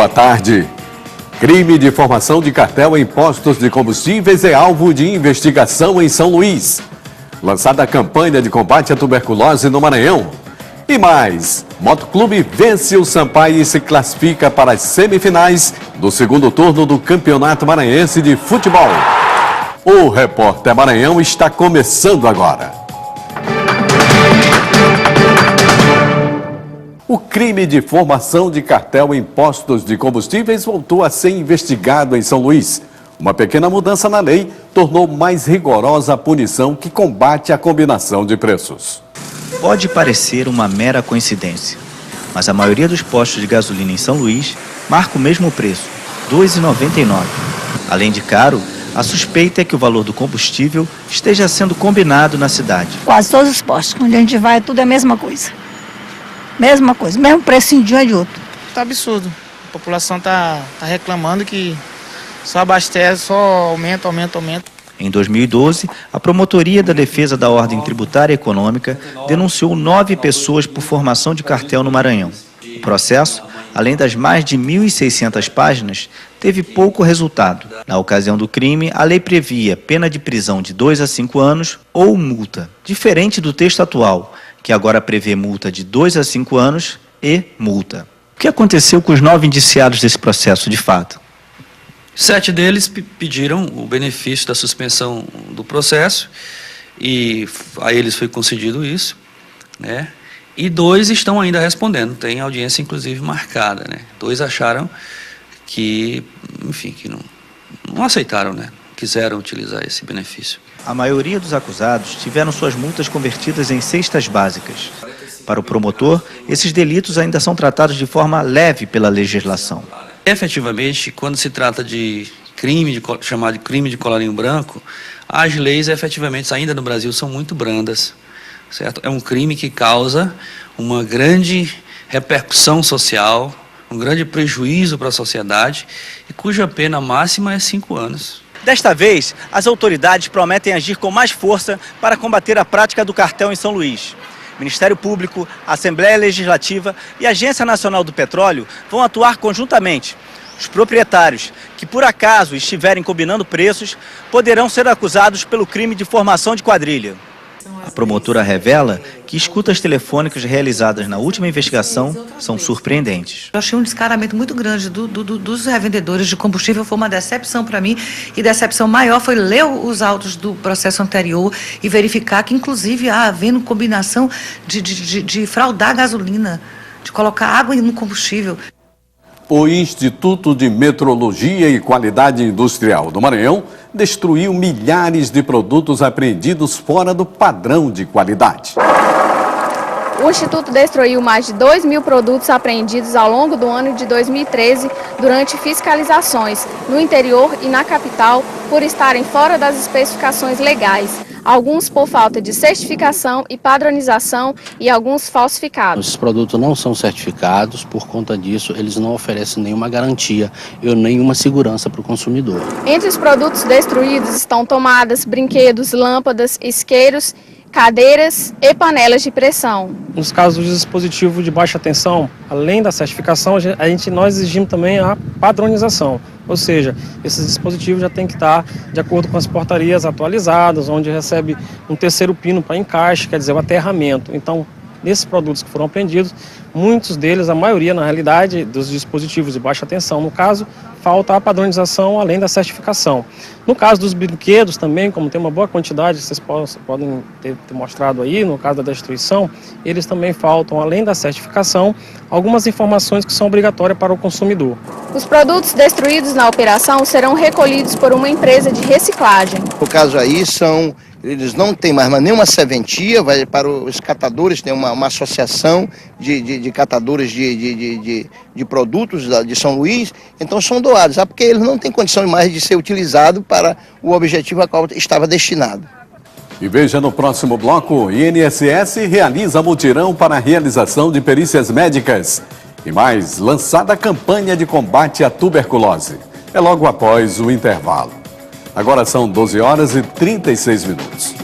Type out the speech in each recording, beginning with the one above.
Boa tarde. Crime de formação de cartel em postos de combustíveis é alvo de investigação em São Luís. Lançada a campanha de combate à tuberculose no Maranhão. E mais, Motoclube vence o Sampaio e se classifica para as semifinais do segundo turno do Campeonato Maranhense de Futebol. O Repórter Maranhão está começando agora. O crime de formação de cartel em postos de combustíveis voltou a ser investigado em São Luís. Uma pequena mudança na lei tornou mais rigorosa a punição que combate a combinação de preços. Pode parecer uma mera coincidência, mas a maioria dos postos de gasolina em São Luís marca o mesmo preço, R$ 2,99. Além de caro, a suspeita é que o valor do combustível esteja sendo combinado na cidade. Quase todos os postos, onde a gente vai, tudo é a mesma coisa. Mesma coisa, mesmo precinho de um e de outro. Tá absurdo. A população tá reclamando que só abastece, só aumenta. Em 2012, a Promotoria da Defesa da Ordem Tributária e Econômica denunciou 9 pessoas por formação de cartel no Maranhão. O processo, além das mais de 1.600 páginas, teve pouco resultado. Na ocasião do crime, a lei previa pena de prisão de 2 a 5 anos ou multa, diferente do texto atual, que agora prevê multa de 2 a 5 anos e multa. O que aconteceu com os 9 indiciados desse processo, de fato? 7 deles pediram o benefício da suspensão do processo e a eles foi concedido isso, né? E 2 estão ainda respondendo, tem audiência inclusive marcada, né? 2 acharam que, enfim, que não aceitaram, né? Quiseram utilizar esse benefício. A maioria dos acusados tiveram suas multas convertidas em cestas básicas. Para o promotor, esses delitos ainda são tratados de forma leve pela legislação. Efetivamente, quando se trata de crime, chamado de crime de colarinho branco, as leis efetivamente ainda no Brasil são muito brandas, certo? É um crime que causa uma grande repercussão social, um grande prejuízo para a sociedade e cuja pena máxima é 5 anos. Desta vez, as autoridades prometem agir com mais força para combater a prática do cartel em São Luís. Ministério Público, Assembleia Legislativa e Agência Nacional do Petróleo vão atuar conjuntamente. Os proprietários que por acaso estiverem combinando preços poderão ser acusados pelo crime de formação de quadrilha. A promotora revela que escutas telefônicas realizadas na última investigação são surpreendentes. Eu achei um descaramento muito grande dos revendedores de combustível, foi uma decepção para mim, e decepção maior foi ler os autos do processo anterior e verificar que inclusive havendo combinação de fraudar a gasolina, de colocar água no combustível. O Instituto de Metrologia e Qualidade Industrial do Maranhão destruiu milhares de produtos apreendidos fora do padrão de qualidade. O Instituto destruiu mais de 2.000 produtos apreendidos ao longo do ano de 2013 durante fiscalizações no interior e na capital por estarem fora das especificações legais. Alguns por falta de certificação e padronização e alguns falsificados. Esses produtos não são certificados, por conta disso eles não oferecem nenhuma garantia e nenhuma segurança para o consumidor. Entre os produtos destruídos estão tomadas, brinquedos, lâmpadas, isqueiros, cadeiras e panelas de pressão. Nos casos de dispositivo de baixa tensão, além da certificação, nós exigimos também a padronização. Ou seja, esses dispositivos já têm que estar de acordo com as portarias atualizadas, onde recebe um terceiro pino para encaixe, quer dizer, o aterramento. Então, nesses produtos que foram apreendidos, muitos deles, a maioria na realidade, dos dispositivos de baixa tensão, no caso, falta a padronização além da certificação. No caso dos brinquedos também, como tem uma boa quantidade, vocês podem ter mostrado aí, no caso da destruição, eles também faltam, além da certificação, algumas informações que são obrigatórias para o consumidor. Os produtos destruídos na operação serão recolhidos por uma empresa de reciclagem. No caso aí, eles não têm mais nenhuma serventia, vai para os catadores, tem uma associação de catadores de produtos de São Luís, então são doados, porque eles não têm condição mais de ser utilizados para o objetivo a qual estava destinado. E veja no próximo bloco, o INSS realiza mutirão para a realização de perícias médicas. E mais, lançada a campanha de combate à tuberculose. É logo após o intervalo. Agora são 12 horas e 36 minutos.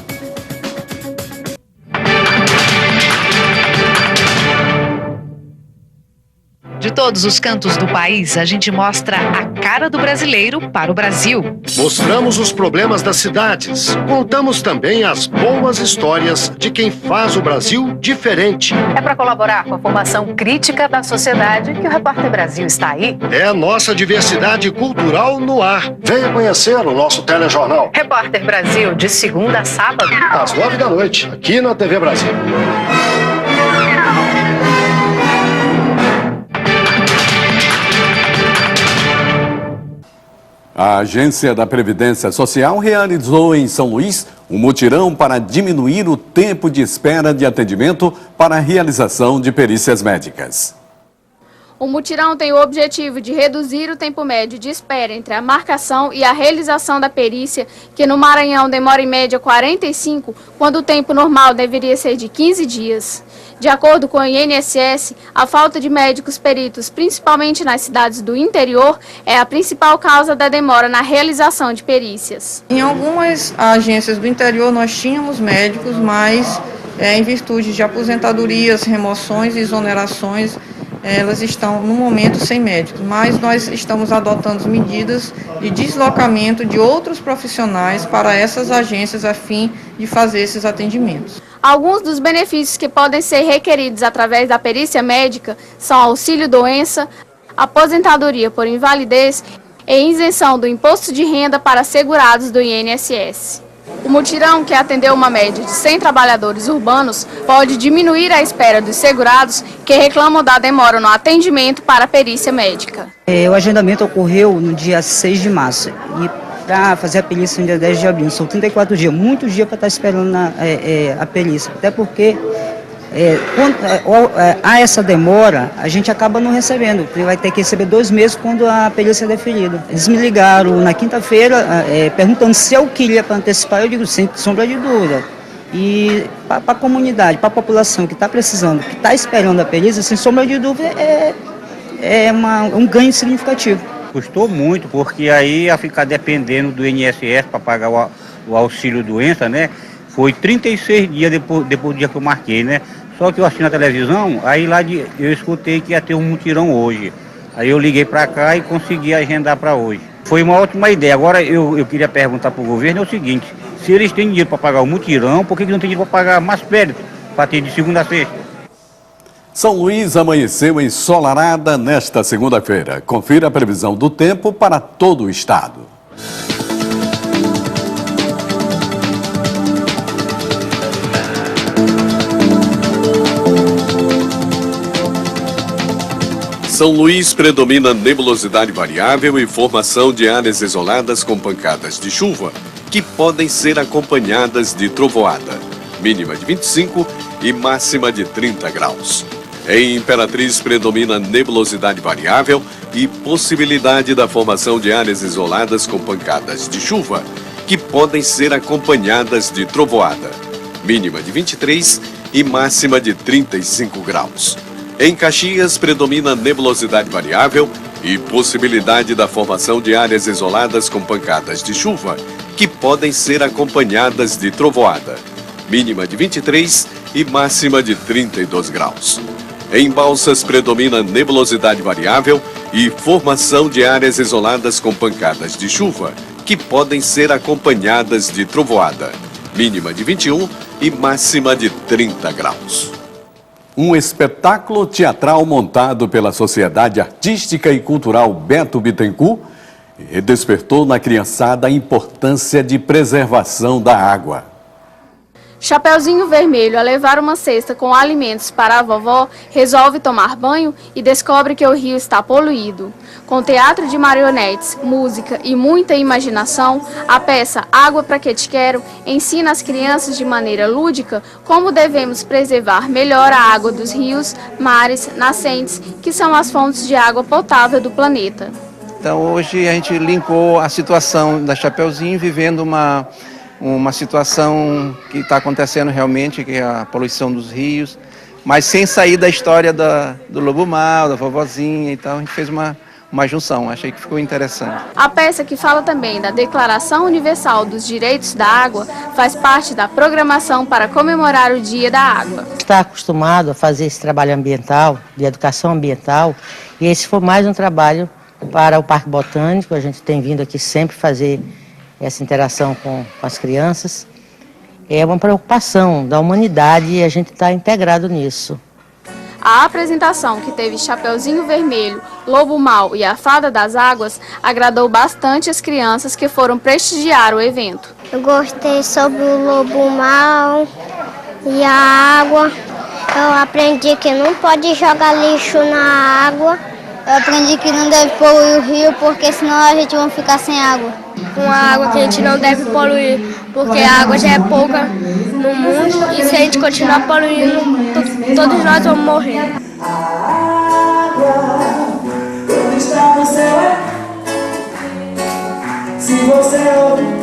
De todos os cantos do país, a gente mostra a cara do brasileiro para o Brasil. Mostramos os problemas das cidades. Contamos também as boas histórias de quem faz o Brasil diferente. É para colaborar com a formação crítica da sociedade que o Repórter Brasil está aí. É a nossa diversidade cultural no ar. Venha conhecer o nosso telejornal. Repórter Brasil, de segunda a sábado, às 9 da noite, aqui na TV Brasil. A Agência da Previdência Social realizou em São Luís um mutirão para diminuir o tempo de espera de atendimento para a realização de perícias médicas. O mutirão tem o objetivo de reduzir o tempo médio de espera entre a marcação e a realização da perícia, que no Maranhão demora em média 45, quando o tempo normal deveria ser de 15 dias. De acordo com o INSS, a falta de médicos peritos, principalmente nas cidades do interior, é a principal causa da demora na realização de perícias. Em algumas agências do interior nós tínhamos médicos, mas em virtude de aposentadorias, remoções e exonerações, elas estão no momento sem médicos, mas nós estamos adotando medidas de deslocamento de outros profissionais para essas agências a fim de fazer esses atendimentos. Alguns dos benefícios que podem ser requeridos através da perícia médica são auxílio-doença, aposentadoria por invalidez e isenção do imposto de renda para segurados do INSS. O mutirão, que atendeu uma média de 100 trabalhadores urbanos, pode diminuir a espera dos segurados que reclamam da demora no atendimento para a perícia médica. O agendamento ocorreu no dia 6 de março e para fazer a perícia no dia 10 de abril. São 34 dias, muitos dias para estar esperando a perícia, até porque quando há essa demora, a gente acaba não recebendo, porque vai ter que receber 2 meses quando a perícia é deferida. Eles me ligaram na quinta-feira perguntando se eu queria para antecipar, eu digo sem sombra de dúvida. E para a comunidade, para a população que está precisando, que está esperando a perícia, sem sombra de dúvida, um ganho significativo. Custou muito, porque aí a ficar dependendo do INSS para pagar o auxílio-doença, né? Foi 36 dias depois do dia que eu marquei, né? Só que eu assisti na televisão, aí lá eu escutei que ia ter um mutirão hoje. Aí eu liguei para cá e consegui agendar para hoje. Foi uma ótima ideia. Agora eu queria perguntar para o governo o seguinte: se eles têm dinheiro para pagar o mutirão, por que não tem dinheiro para pagar mais férias, para ter de segunda a sexta? São Luís amanheceu ensolarada nesta segunda-feira. Confira a previsão do tempo para todo o estado. São Luís predomina nebulosidade variável e formação de áreas isoladas com pancadas de chuva, que podem ser acompanhadas de trovoada, mínima de 25 e máxima de 30 graus. Em Imperatriz predomina nebulosidade variável e possibilidade da formação de áreas isoladas com pancadas de chuva, que podem ser acompanhadas de trovoada, mínima de 23 e máxima de 35 graus. Em Caxias predomina nebulosidade variável e possibilidade da formação de áreas isoladas com pancadas de chuva, que podem ser acompanhadas de trovoada, mínima de 23 e máxima de 32 graus. Em Balsas predomina nebulosidade variável e formação de áreas isoladas com pancadas de chuva, que podem ser acompanhadas de trovoada, mínima de 21 e máxima de 30 graus. Um espetáculo teatral montado pela Sociedade Artística e Cultural Beto Bittencourt despertou na criançada a importância de preservação da água. Chapeuzinho Vermelho, a levar uma cesta com alimentos para a vovó, resolve tomar banho e descobre que o rio está poluído. Com teatro de marionetes, música e muita imaginação, a peça Água Pra Que Te Quero ensina as crianças de maneira lúdica como devemos preservar melhor a água dos rios, mares, nascentes, que são as fontes de água potável do planeta. Então hoje a gente linkou a situação da Chapeuzinho vivendo uma situação que está acontecendo realmente, que é a poluição dos rios, mas sem sair da história do lobo mau, da vovozinha e tal. A gente fez uma uma junção. Achei que ficou interessante. A peça, que fala também da Declaração Universal dos Direitos da Água, faz parte da programação para comemorar o Dia da Água. Está acostumado a fazer esse trabalho ambiental, de educação ambiental, e esse foi mais um trabalho para o Parque Botânico. A gente tem vindo aqui sempre fazer essa interação com as crianças. É uma preocupação da humanidade e a gente está integrado nisso. A apresentação, que teve Chapeuzinho Vermelho, Lobo Mau e a Fada das Águas, agradou bastante as crianças que foram prestigiar o evento. Eu gostei sobre o Lobo Mau e a água. Eu aprendi que não pode jogar lixo na água. Eu aprendi que não deve poluir o rio, porque senão a gente vai ficar sem água. Com a água que a gente não deve poluir, porque a água já é pouca no mundo e se a gente continuar poluindo, todos nós vamos morrer. Quando está no céu se você ouvir,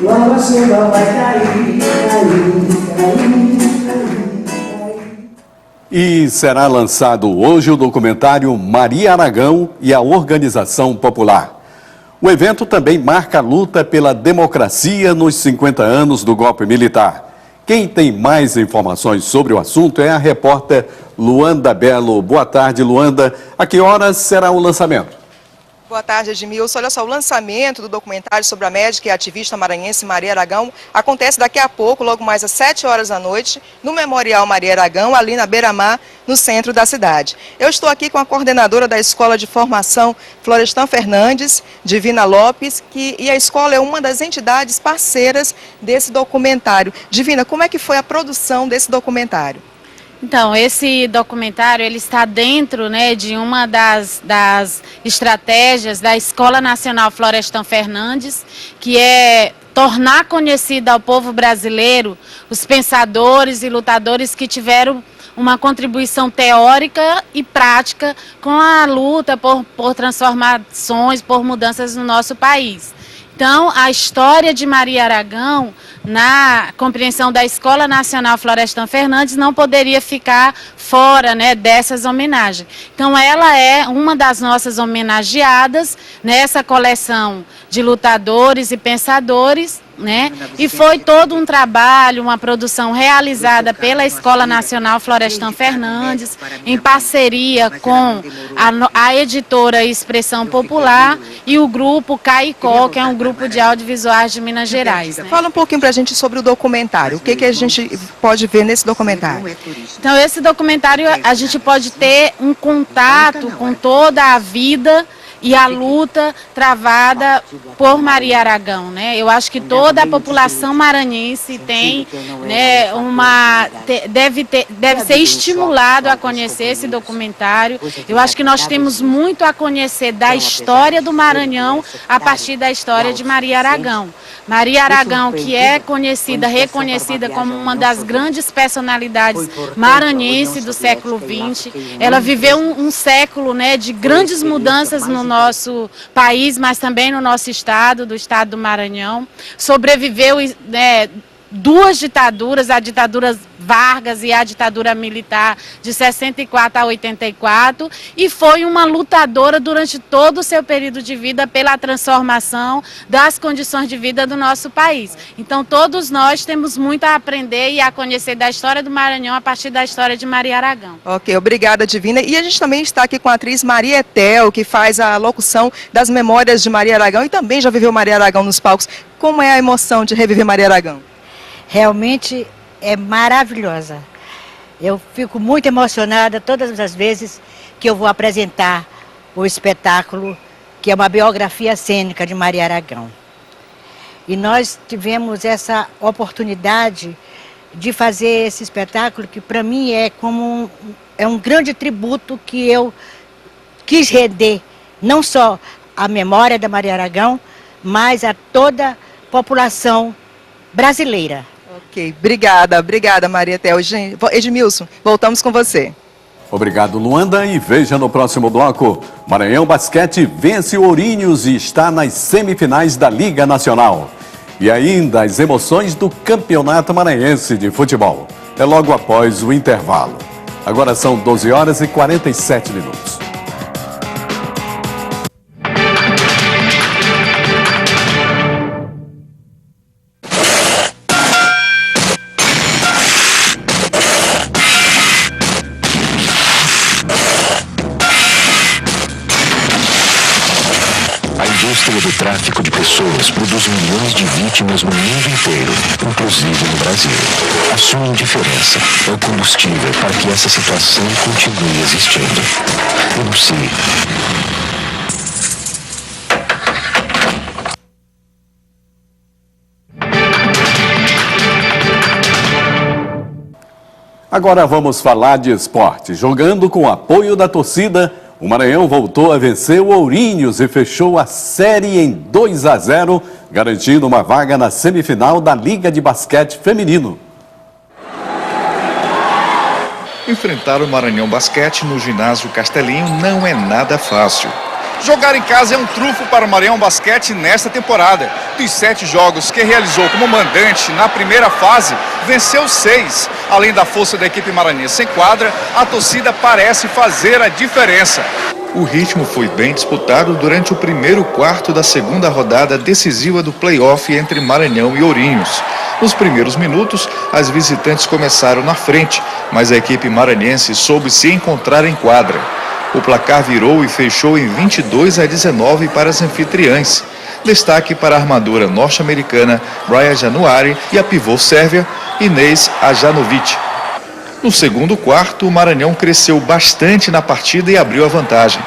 logo a chuva vai cair, cair. E será lançado hoje o documentário Maria Aragão e a Organização Popular. O evento também marca a luta pela democracia nos 50 anos do golpe militar. Quem tem mais informações sobre o assunto é a repórter Luanda Belo. Boa tarde, Luanda. A que horas será o lançamento? Boa tarde, Edmilson. Olha só, o lançamento do documentário sobre a médica e ativista maranhense Maria Aragão acontece daqui a pouco, logo mais às 7 horas da noite, no Memorial Maria Aragão, ali na Beira-Mar, no centro da cidade. Eu estou aqui com a coordenadora da Escola de Formação, Florestan Fernandes, Divina Lopes, e a escola é uma das entidades parceiras desse documentário. Divina, como é que foi a produção desse documentário? Então, esse documentário ele está dentro, né, de uma das estratégias da Escola Nacional Florestan Fernandes, que é tornar conhecida ao povo brasileiro os pensadores e lutadores que tiveram uma contribuição teórica e prática com a luta por transformações, por mudanças no nosso país. Então, a história de Maria Aragão, na compreensão da Escola Nacional Florestan Fernandes, não poderia ficar fora, né, dessas homenagens. Então, ela é uma das nossas homenageadas nessa coleção de lutadores e pensadores, né? E foi todo um trabalho, uma produção realizada pela Escola Nacional Florestan Fernandes, em parceria com a editora Expressão Popular e o grupo Caicó, que é um grupo de audiovisuais de Minas Gerais. Né? Fala um pouquinho pra gente sobre o documentário. O que a gente pode ver nesse documentário? Então, esse documentário a gente pode ter um contato com toda a vida e a luta travada por Maria Aragão, né? Eu acho que toda a população maranhense tem, né, deve ser estimulado a conhecer esse documentário. Eu acho que nós temos muito a conhecer da história do Maranhão a partir da história de Maria Aragão. Maria Aragão, que é reconhecida como uma das grandes personalidades maranhenses do século XX, ela viveu um século, né, de grandes mudanças no nosso país, mas também no nosso estado, do estado do Maranhão. Sobreviveu, né, duas ditaduras, a ditadura Vargas e a ditadura militar de 64 a 84, e foi uma lutadora durante todo o seu período de vida pela transformação das condições de vida do nosso país. Então todos nós temos muito a aprender e a conhecer da história do Maranhão a partir da história de Maria Aragão. Ok, obrigada, Divina. E a gente também está aqui com a atriz Maria Etel, que faz a locução das memórias de Maria Aragão e também já viveu Maria Aragão nos palcos. Como é a emoção de reviver Maria Aragão? Realmente é maravilhosa. Eu fico muito emocionada todas as vezes que eu vou apresentar o espetáculo, que é uma biografia cênica de Maria Aragão. E nós tivemos essa oportunidade de fazer esse espetáculo, que para mim é como um grande tributo que eu quis render, não só à memória da Maria Aragão, mas a toda a população brasileira. Ok, obrigada Maria Etel. Edmilson, voltamos com você. Obrigado, Luanda, e veja no próximo bloco. Maranhão Basquete vence o Ourinhos e está nas semifinais da Liga Nacional. E ainda as emoções do Campeonato Maranhense de Futebol. É logo após o intervalo. Agora são 12 horas e 47 minutos. indústria do tráfico de pessoas produz milhões de vítimas no mundo inteiro, inclusive no Brasil. A sua indiferença é o combustível para que essa situação continue existindo. Denuncie. Agora vamos falar de esporte. Jogando com o apoio da torcida, o Maranhão voltou a vencer o Ourinhos e fechou a série em 2-0, garantindo uma vaga na semifinal da Liga de Basquete Feminino. Enfrentar o Maranhão Basquete no ginásio Castelinho não é nada fácil. Jogar em casa é um trunfo para o Maranhão Basquete nesta temporada. Dos 7 jogos que realizou como mandante na primeira fase, venceu 6. Além da força da equipe maranhense em quadra, a torcida parece fazer a diferença. O ritmo foi bem disputado durante o primeiro quarto da segunda rodada decisiva do play-off entre Maranhão e Ourinhos. Nos primeiros minutos, as visitantes começaram na frente, mas a equipe maranhense soube se encontrar em quadra. O placar virou e fechou em 22-19 para as anfitriãs. Destaque para a armadora norte-americana Brian Januari e a pivô sérvia Inês Ajanovic. No segundo quarto, o Maranhão cresceu bastante na partida e abriu a vantagem.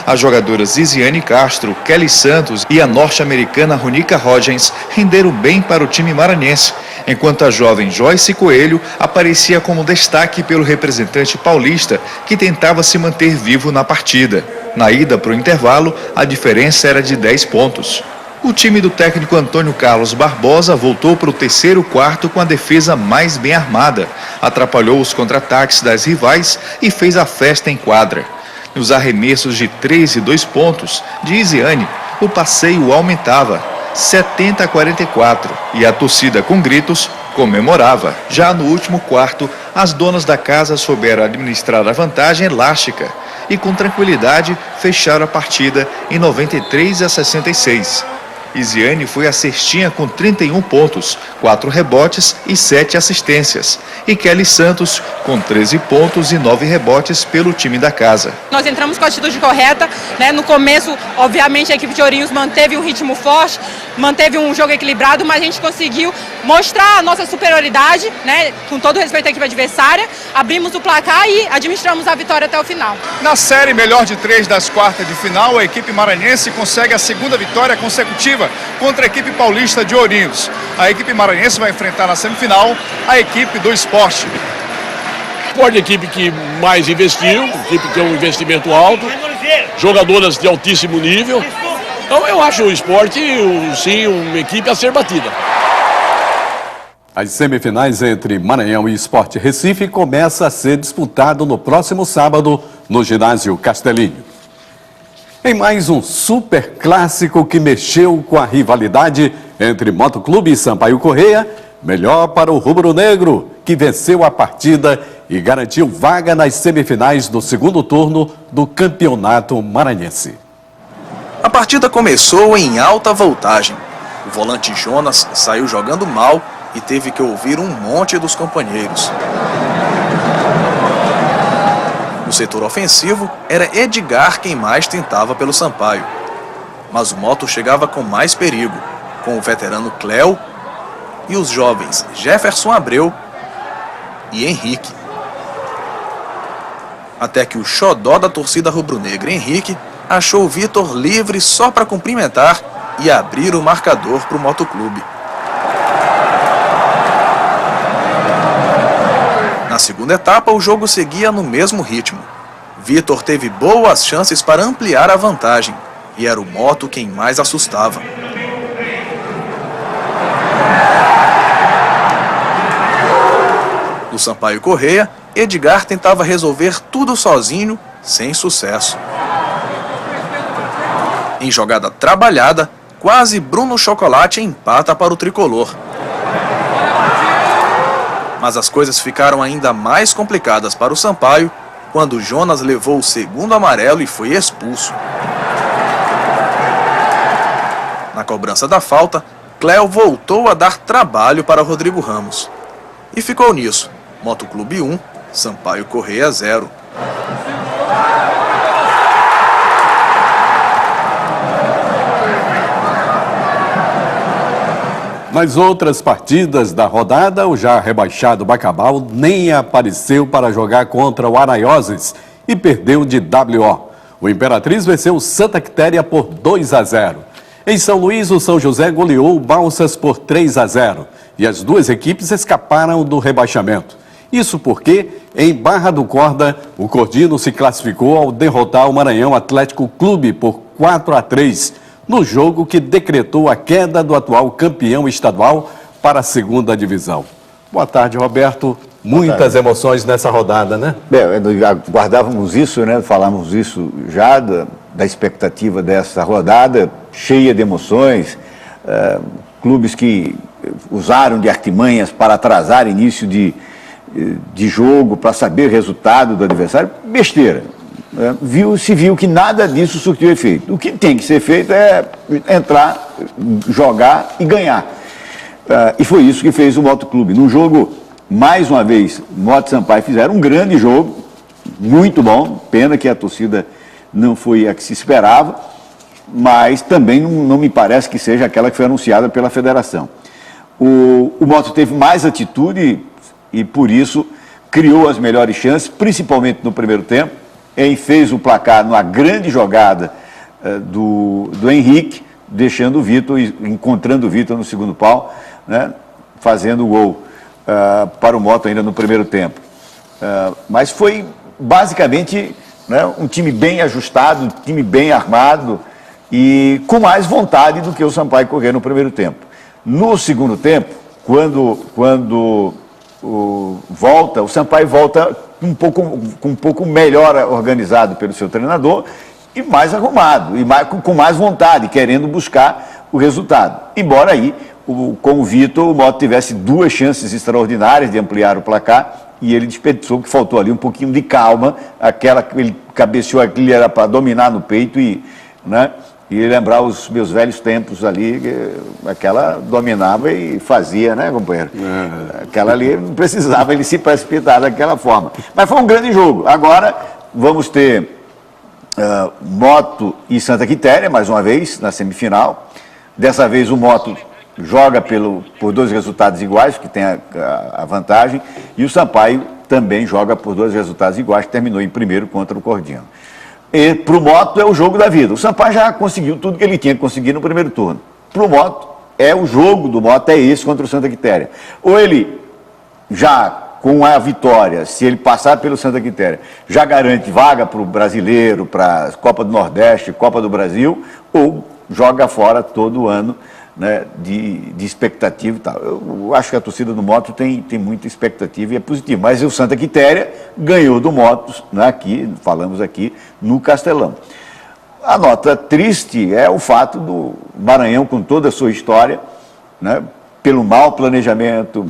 As jogadoras Isiane Castro, Kelly Santos e a norte-americana Ronica Rodgens renderam bem para o time maranhense, enquanto a jovem Joyce Coelho aparecia como destaque pelo representante paulista, que tentava se manter vivo na partida. Na ida para o intervalo, a diferença era de 10 pontos. O time do técnico Antônio Carlos Barbosa voltou para o terceiro quarto com a defesa mais bem armada, atrapalhou os contra-ataques das rivais e fez a festa em quadra. Nos arremessos de 3 e 2 pontos de Isiane, o passeio aumentava, 70-44, e a torcida com gritos comemorava. Já no último quarto, as donas da casa souberam administrar a vantagem elástica e com tranquilidade fecharam a partida em 93-66. Isiane foi a cestinha com 31 pontos, 4 rebotes e 7 assistências. E Kelly Santos com 13 pontos e 9 rebotes pelo time da casa. Nós entramos com a atitude correta, né? No começo, obviamente, a equipe de Ourinhos manteve um ritmo forte, manteve um jogo equilibrado, mas a gente conseguiu mostrar a nossa superioridade, né? Com todo respeito à equipe adversária, abrimos o placar e administramos a vitória até o final. Na série melhor de 3 das quartas de final, a equipe maranhense consegue a segunda vitória consecutiva contra a equipe paulista de Ourinhos. A equipe maranhense vai enfrentar na semifinal a equipe do Sport. Sport é a equipe que mais investiu, equipe que tem um investimento alto, jogadoras de altíssimo nível. Então eu acho o Sport, sim, uma equipe a ser batida. As semifinais entre Maranhão e Sport Recife começam a ser disputado no próximo sábado no ginásio Castelinho. Em mais um super clássico que mexeu com a rivalidade entre Motoclube e Sampaio Corrêa, melhor para o rubro-negro, que venceu a partida e garantiu vaga nas semifinais do segundo turno do Campeonato Maranhense. A partida começou em alta voltagem. O volante Jonas saiu jogando mal e teve que ouvir um monte dos companheiros. No setor ofensivo, era Edgar quem mais tentava pelo Sampaio. Mas o Moto chegava com mais perigo, com o veterano Cléo e os jovens Jefferson Abreu e Henrique. Até que o xodó da torcida rubro-negra, Henrique, achou o Vitor livre só para cumprimentar e abrir o marcador para o Motoclube. Na segunda etapa, o jogo seguia no mesmo ritmo. Vitor teve boas chances para ampliar a vantagem, e era o Moto quem mais assustava. No Sampaio Corrêa, Edgar tentava resolver tudo sozinho, sem sucesso. Em jogada trabalhada, quase Bruno Chocolate empata para o tricolor. Mas as coisas ficaram ainda mais complicadas para o Sampaio quando Jonas levou o segundo amarelo e foi expulso. Na cobrança da falta, Cléo voltou a dar trabalho para Rodrigo Ramos. E ficou nisso, Motoclube 1, Sampaio Corrêa 0. Nas outras partidas da rodada, o já rebaixado Bacabal nem apareceu para jogar contra o Araioses e perdeu de WO. O Imperatriz venceu o Santa Quitéria por 2-0. Em São Luís, o São José goleou o Balsas por 3-0 e as duas equipes escaparam do rebaixamento. Isso porque, em Barra do Corda, o Cordino se classificou ao derrotar o Maranhão Atlético Clube por 4-3, no jogo que decretou a queda do atual campeão estadual para a segunda divisão. Boa tarde, Roberto. Muitas emoções nessa rodada, né? Aguardávamos isso, né? Falamos isso já da expectativa dessa rodada, cheia de emoções. Clubes que usaram de artimanhas para atrasar início de jogo, para saber o resultado do adversário. Besteira. Se viu que nada disso surtiu efeito. O que tem que ser feito é entrar, jogar e ganhar. E foi isso que fez o Moto Clube. Num jogo, mais uma vez, Moto e Sampaio fizeram um grande jogo, muito bom. Pena que a torcida não foi a que se esperava, mas também não me parece que seja aquela que foi anunciada pela federação. O Moto teve mais atitude e, por isso, criou as melhores chances, principalmente no primeiro tempo. Fez o placar numa grande jogada do Henrique, deixando o Vitor, encontrando o Vitor no segundo pau, né, fazendo o gol para o Moto ainda no primeiro tempo. Mas foi basicamente, né, um time bem ajustado, um time bem armado e com mais vontade do que o Sampaio Corrêa no primeiro tempo. No segundo tempo, quando o Sampaio volta um pouco melhor organizado pelo seu treinador e mais arrumado, e com mais vontade, querendo buscar o resultado. Embora aí, com o Vitor, o Moto tivesse duas chances extraordinárias de ampliar o placar e ele desperdiçou, que faltou ali um pouquinho de calma, aquela que ele cabeceou, aquilo era para dominar no peito e lembrar os meus velhos tempos ali, aquela dominava e fazia, né, companheiro? Aquela ali não precisava ele se precipitar daquela forma. Mas foi um grande jogo. Agora vamos ter Moto e Santa Quitéria, mais uma vez, na semifinal. Dessa vez o Moto joga por dois resultados iguais, que tem a vantagem, e o Sampaio também joga por dois resultados iguais, que terminou em primeiro contra o Cordino. E para o Moto é o jogo da vida. O Sampaio já conseguiu tudo que ele tinha que conseguir no primeiro turno. Para o Moto, o jogo do Moto é esse contra o Santa Quitéria. Ou ele já, com a vitória, se ele passar pelo Santa Quitéria, já garante vaga para o Brasileiro, para a Copa do Nordeste, Copa do Brasil, ou joga fora todo ano, né, de expectativa e tal. Eu acho que a torcida do Moto tem muita expectativa e é positivo. Mas o Santa Quitéria ganhou do Moto, né, falamos aqui, no Castelão. A nota triste é o fato do Maranhão, com toda a sua história, né, pelo mau planejamento,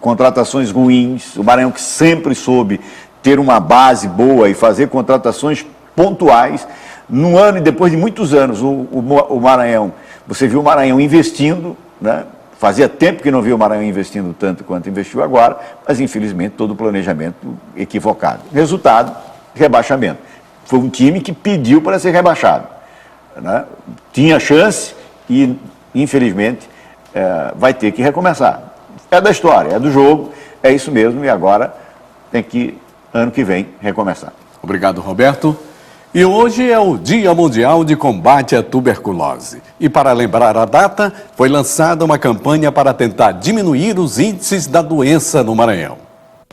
contratações ruins, o Maranhão que sempre soube ter uma base boa e fazer contratações pontuais. Num ano e depois de muitos anos, o Maranhão, você viu o Maranhão investindo, né? Fazia tempo que não viu o Maranhão investindo tanto quanto investiu agora, mas infelizmente todo o planejamento equivocado. Resultado, rebaixamento. Foi um time que pediu para ser rebaixado, né? Tinha chance e infelizmente vai ter que recomeçar. É da história, é do jogo, é isso mesmo e agora tem que, ano que vem, recomeçar. Obrigado, Roberto. E hoje é o Dia Mundial de Combate à Tuberculose. E para lembrar a data, foi lançada uma campanha para tentar diminuir os índices da doença no Maranhão.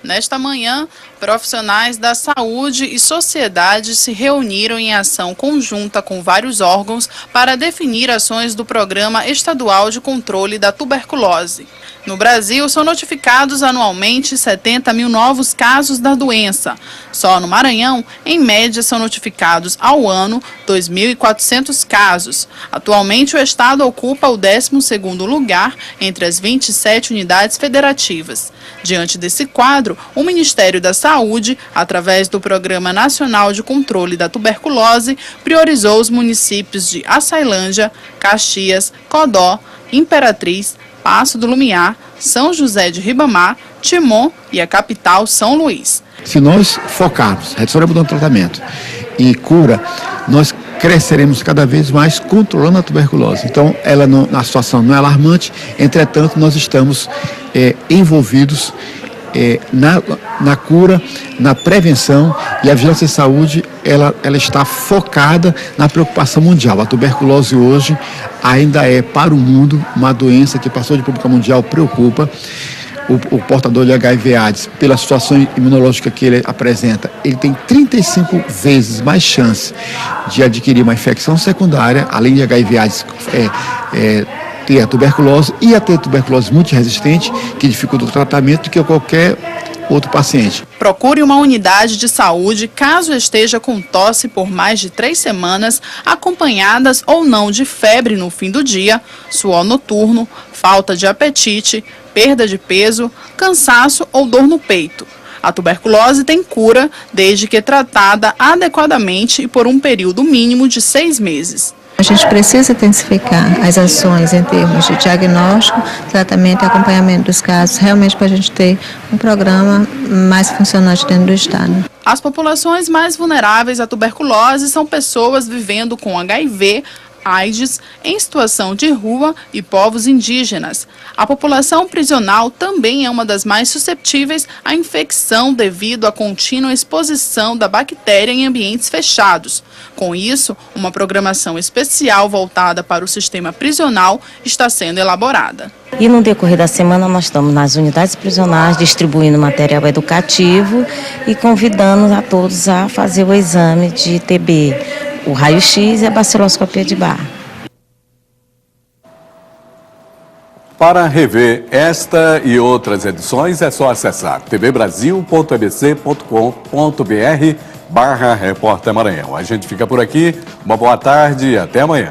Nesta manhã, profissionais da saúde e sociedade se reuniram em ação conjunta com vários órgãos para definir ações do Programa Estadual de Controle da Tuberculose. No Brasil, são notificados anualmente 70 mil novos casos da doença. Só no Maranhão, em média, são notificados ao ano 2.400 casos. Atualmente, o estado ocupa o 12º lugar entre as 27 unidades federativas. Diante desse quadro, o Ministério da Saúde, através do Programa Nacional de Controle da Tuberculose, priorizou os municípios de Açailândia, Caxias, Codó, Imperatriz, Passo do Lumiar, São José de Ribamar, Timon e a capital São Luís. Se nós focarmos redução e tratamento e cura, nós cresceremos cada vez mais controlando a tuberculose. Então, a situação não é alarmante, entretanto, nós estamos envolvidos na cura, na prevenção, e a Vigilância de Saúde ela está focada na preocupação mundial. A tuberculose hoje ainda é para o mundo uma doença que passou de pública mundial, preocupa. O portador de HIV/AIDS, pela situação imunológica que ele apresenta, ele tem 35 vezes mais chance de adquirir uma infecção secundária, além de HIV/AIDS ter a tuberculose e a ter tuberculose multiresistente, que dificulta o tratamento, do que qualquer outro paciente. Procure uma unidade de saúde caso esteja com tosse por mais de 3 semanas, acompanhadas ou não de febre no fim do dia, suor noturno, falta de apetite, perda de peso, cansaço ou dor no peito. A tuberculose tem cura desde que tratada adequadamente e por um período mínimo de 6 meses. A gente precisa intensificar as ações em termos de diagnóstico, tratamento e acompanhamento dos casos, realmente para a gente ter um programa mais funcionante dentro do estado. As populações mais vulneráveis à tuberculose são pessoas vivendo com HIV, AIDS, em situação de rua e povos indígenas. A população prisional também é uma das mais susceptíveis à infecção devido à contínua exposição da bactéria em ambientes fechados. Com isso, uma programação especial voltada para o sistema prisional está sendo elaborada. E no decorrer da semana nós estamos nas unidades prisionais distribuindo material educativo e convidando a todos a fazer o exame de TB, o raio-x e a baciloscopia de Barr. Para rever esta e outras edições é só acessar tvbrasil.abc.com.br/Repórter Maranhão. A gente fica por aqui, uma boa tarde e até amanhã.